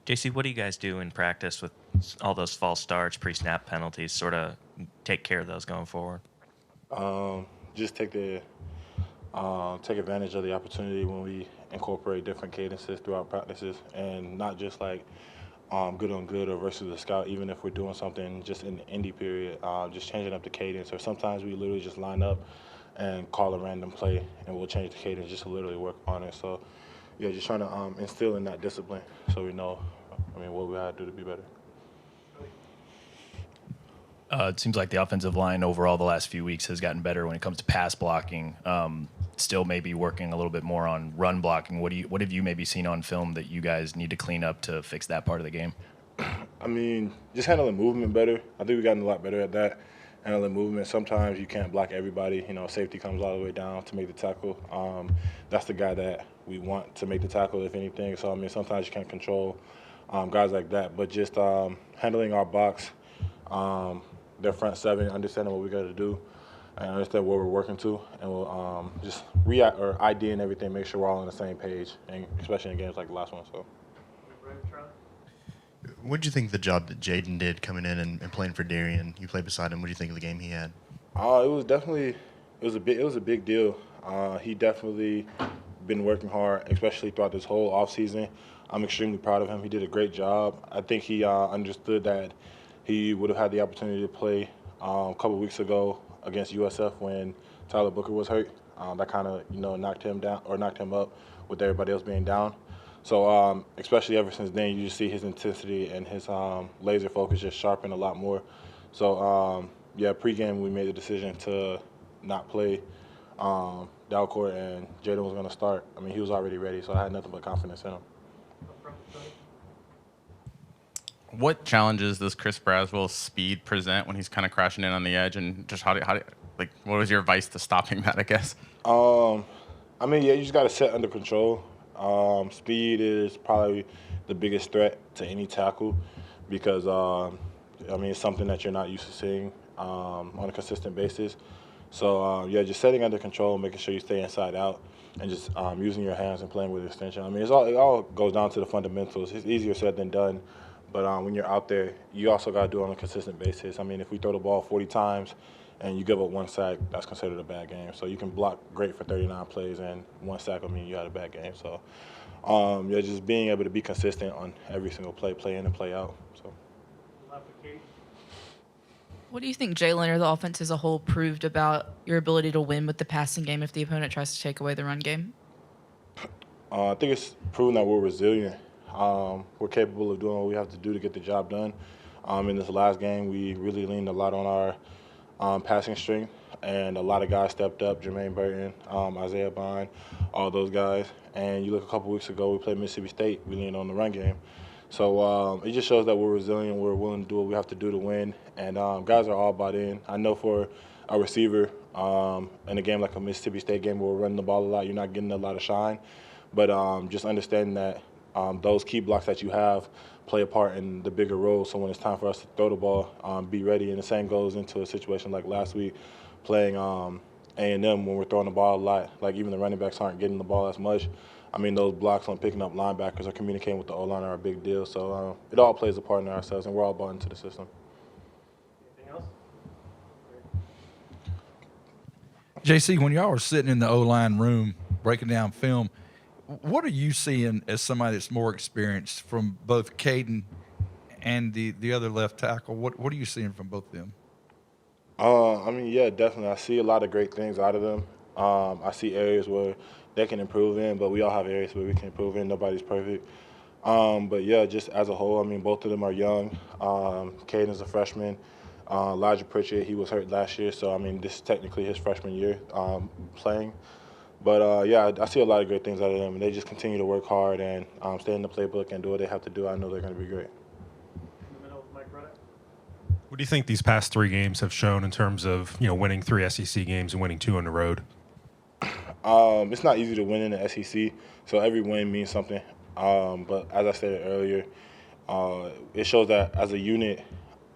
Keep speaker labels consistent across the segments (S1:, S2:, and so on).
S1: JC, what do you guys do in practice with all those false starts, pre-snap penalties? Sort of take care of those going forward.
S2: Just take advantage of the opportunity when we incorporate different cadences throughout practices, and not just like good on good or versus the scout. Even if we're doing something just in the indie period, just changing up the cadence. Or sometimes we literally just line up and call a random play, and we'll change the cadence just to literally work on it. So yeah, just trying to instill in that discipline so we know, what we gotta do to be better.
S3: It seems like the offensive line overall the last few weeks has gotten better when it comes to pass blocking. Still maybe working a little bit more on run blocking. What have you maybe seen on film that you guys need to clean up to fix that part of the game?
S2: Just handling movement better. I think we've gotten a lot better at that. Handling movement. Sometimes you can't block everybody. Safety comes all the way down to make the tackle. That's the guy that we want to make the tackle, if anything. So, sometimes you can't control guys like that. But just handling our box, their front seven, understanding what we got to do, and understand what we're working to, and we'll just react or ID and everything, make sure we're all on the same page, and especially in games like the last one. So.
S4: What did you think of the job that Jaden did coming in and playing for Darian? You played beside him. What do you think of the game he had?
S2: It was a big deal. He definitely been working hard, especially throughout this whole offseason. I'm extremely proud of him. He did a great job. I think he understood that he would have had the opportunity to play a couple weeks ago against USF when Tyler Booker was hurt. That kind of knocked him down or knocked him up with everybody else being down. So especially ever since then, you just see his intensity and his laser focus just sharpen a lot more. So pregame we made the decision to not play Dalcourt, and Jaden was going to start. He was already ready, so I had nothing but confidence in him.
S5: What challenges does Chris Braswell's speed present when he's kind of crashing in on the edge, and just what was your advice to stopping that, I guess?
S2: You just got to set under control. Speed is probably the biggest threat to any tackle because, it's something that you're not used to seeing on a consistent basis. So, just setting under control, making sure you stay inside out, and just using your hands and playing with extension. It all goes down to the fundamentals. It's easier said than done, but when you're out there, you also got to do it on a consistent basis. If we throw the ball 40 times and you give up one sack, that's considered a bad game. So you can block great for 39 plays, and one sack will mean you had a bad game. So, just being able to be consistent on every single play in and play out. So.
S6: What do you think Jalen or the offense as a whole proved about your ability to win with the passing game if the opponent tries to take away the run game?
S2: I think it's proven that we're resilient. We're capable of doing what we have to do to get the job done. In this last game, we really leaned a lot on our passing strength, and a lot of guys stepped up. Jermaine Burton, Isaiah Bond, all those guys. And you look a couple weeks ago, we played Mississippi State. We leaned on the run game. So it just shows that we're resilient. We're willing to do what we have to do to win. And guys are all bought in. I know for a receiver in a game like a Mississippi State game where we're running the ball a lot, you're not getting a lot of shine. But just understanding that those key blocks that you have play a part in the bigger role. So when it's time for us to throw the ball, be ready. And the same goes into a situation like last week playing A&M when we're throwing the ball a lot. Like even the running backs aren't getting the ball as much. Those blocks on picking up linebackers or communicating with the O-line are a big deal. So it all plays a part in ourselves, and we're all bought into the system.
S7: Anything else?
S8: JC, when y'all are sitting in the O-line room breaking down film, what are you seeing as somebody that's more experienced from both Caden and the other left tackle? What are you seeing from both of them?
S2: Definitely. I see a lot of great things out of them. I see areas where they can improve in, but we all have areas where we can improve in. Nobody's perfect. Just as a whole, both of them are young. Caden's a freshman. Elijah Pritchett, he was hurt last year, so, this is technically his freshman year playing. But, I see a lot of great things out of them, and they just continue to work hard and stay in the playbook and do what they have to do. I know they're going to be great.
S7: What do you think these past three games have shown in terms of, winning 3 SEC games and winning 2 on the road?
S2: It's not easy to win in the SEC, so every win means something. But as I said earlier, it shows that as a unit,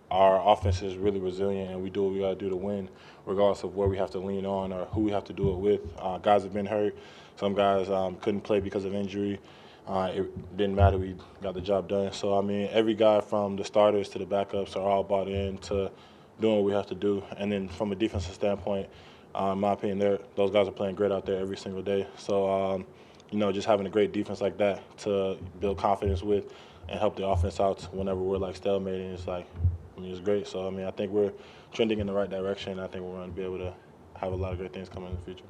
S2: our offense is really resilient, and we do what we got to do to win, regardless of where we have to lean on or who we have to do it with. Guys have been hurt. Some guys couldn't play because of injury. it didn't matter. We got the job done. So, I mean, every guy from the starters to the backups are all bought in to doing what we have to do. And then from a defensive standpoint, in my opinion, those guys are playing great out there every single day. So, just having a great defense like that to build confidence with and help the offense out whenever we're like stalemating, it's great. So, I think we're trending in the right direction. I think we're going to be able to have a lot of great things coming in the future.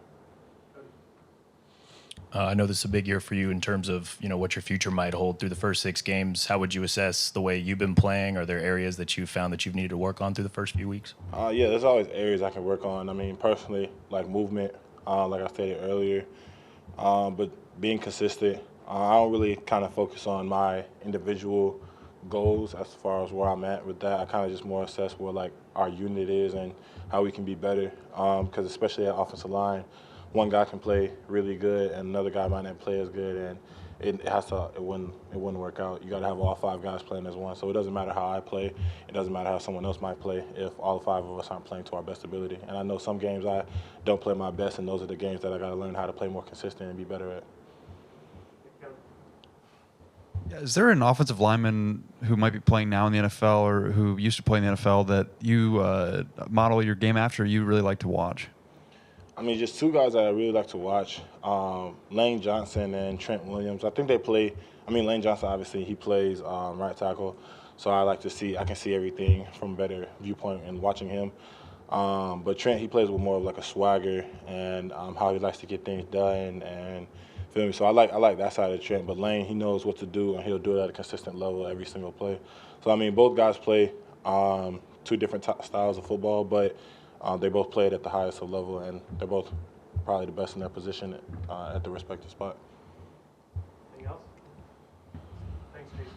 S3: I know this is a big year for you in terms of what your future might hold through the first 6 games. How would you assess the way you've been playing? Are there areas that you've found that you've needed to work on through the first few weeks?
S2: Yeah, there's always areas I can work on. Personally, like movement, like I stated earlier, but being consistent. I don't really kind of focus on my individual goals as far as where I'm at with that. I kind of just more assess where like our unit is and how we can be better. Because especially at offensive line, one guy can play really good and another guy might not play as good, and it wouldn't work out. You got to have all 5 guys playing as one. So it doesn't matter how I play. It doesn't matter how someone else might play if all 5 of us aren't playing to our best ability. And I know some games I don't play my best, and those are the games that I got to learn how to play more consistent and be better at.
S9: Yeah, is there an offensive lineman who might be playing now in the NFL or who used to play in the NFL that you model your game after, you really like to watch?
S2: Just 2 guys that I really like to watch, Lane Johnson and Trent Williams. I think they play. Lane Johnson, obviously, he plays right tackle, so I can see everything from a better viewpoint in watching him. But Trent, he plays with more of like a swagger and how he likes to get things done and feel me. So I like that side of Trent. But Lane, he knows what to do and he'll do it at a consistent level every single play. So both guys play 2 different styles of football, but they both played at the highest level, and they're both probably the best in their position at the respective spot.
S10: Anything else? Thanks, Jason.